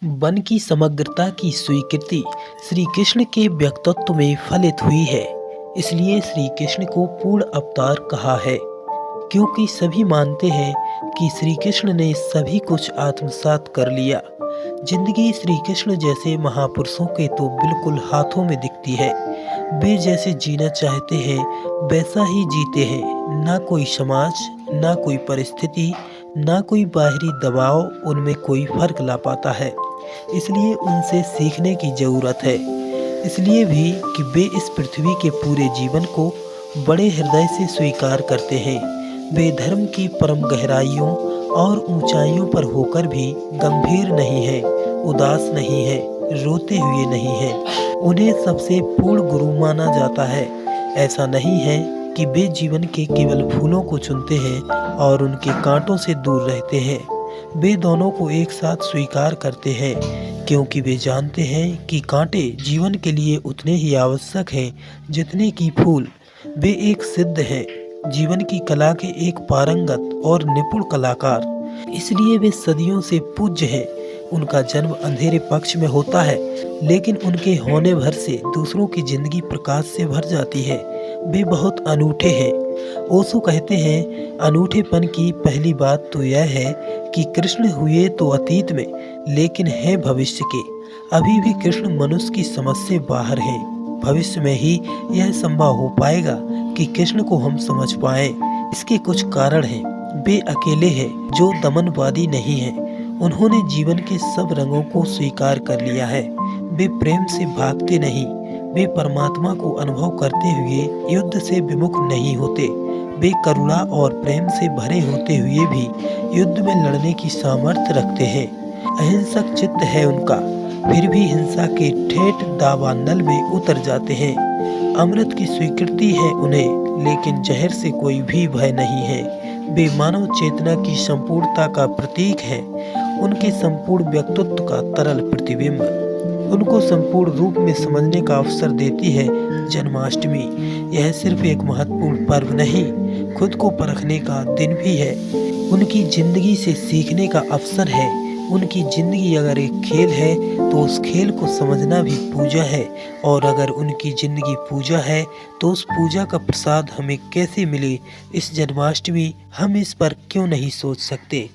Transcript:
One की समग्रता की स्वीकृति श्री कृष्ण के व्यक्तित्व में फलित हुई है। इसलिए श्री कृष्ण को पूर्ण अवतार कहा है, क्योंकि सभी मानते हैं कि श्री कृष्ण ने सभी कुछ आत्मसात कर लिया। जिंदगी श्री कृष्ण जैसे महापुरुषों के तो बिल्कुल हाथों में दिखती है। वे जैसे जीना चाहते हैं वैसा ही जीते हैं। ना कोई समाज, ना कोई परिस्थिति, ना कोई बाहरी दबाव उनमें कोई फर्क ला पाता है। इसलिए उनसे सीखने की ज़रूरत है। इसलिए भी कि वे इस पृथ्वी के पूरे जीवन को बड़े हृदय से स्वीकार करते हैं। वे धर्म की परम गहराइयों और ऊंचाइयों पर होकर भी गंभीर नहीं है, उदास नहीं है, रोते हुए नहीं है। उन्हें सबसे पूर्ण गुरु माना जाता है। ऐसा नहीं है कि वे जीवन के केवल फूलों को चुनते हैं और उनके कांटों से दूर रहते हैं। वे दोनों को एक साथ स्वीकार करते हैं, क्योंकि वे जानते हैं कि कांटे जीवन के लिए उतने ही आवश्यक हैं जितने कि फूल। वे एक सिद्ध हैं, जीवन की कला के एक पारंगत और निपुण कलाकार। इसलिए वे सदियों से पूज्य हैं। उनका जन्म अंधेरे पक्ष में होता है, लेकिन उनके होने भर से दूसरों की जिंदगी प्रकाश से भर जाती है। वे बहुत अनूठे हैं। ओशो कहते हैं, अनूठेपन की पहली बात तो यह है कि कृष्ण हुए तो अतीत में, लेकिन हैं भविष्य के। अभी भी कृष्ण मनुष्य की समझ से बाहर हैं। भविष्य में ही यह संभव हो पाएगा कि कृष्ण को हम समझ पाएं। इसके कुछ कारण हैं। वे अकेले हैं जो दमनवादी नहीं हैं। उन्होंने जीवन के सब रंगों को स्वीकार कर लिया है। वे प्रेम से भागते नहीं। वे परमात्मा को अनुभव करते हुए युद्ध से विमुख नहीं होते। वे करुणा और प्रेम से भरे होते हुए भी युद्ध में लड़ने की सामर्थ्य रखते हैं। अहिंसक चित्त है उनका, फिर भी हिंसा के ठेठ दावानल में उतर जाते हैं। अमृत की स्वीकृति है उन्हें, लेकिन जहर से कोई भी भय नहीं है। वे मानव चेतना की संपूर्णता का प्रतीक है, उनके संपूर्ण व्यक्तित्व का तरल प्रतिबिंब। उनको संपूर्ण रूप में समझने का अवसर देती है जन्माष्टमी। यह सिर्फ एक महत्वपूर्ण पर्व नहीं, खुद को परखने का दिन भी है। उनकी जिंदगी से सीखने का अवसर है। उनकी जिंदगी अगर एक खेल है तो उस खेल को समझना भी पूजा है, और अगर उनकी जिंदगी पूजा है तो उस पूजा का प्रसाद हमें कैसे मिले, इस जन्माष्टमी हम इस पर क्यों नहीं सोच सकते।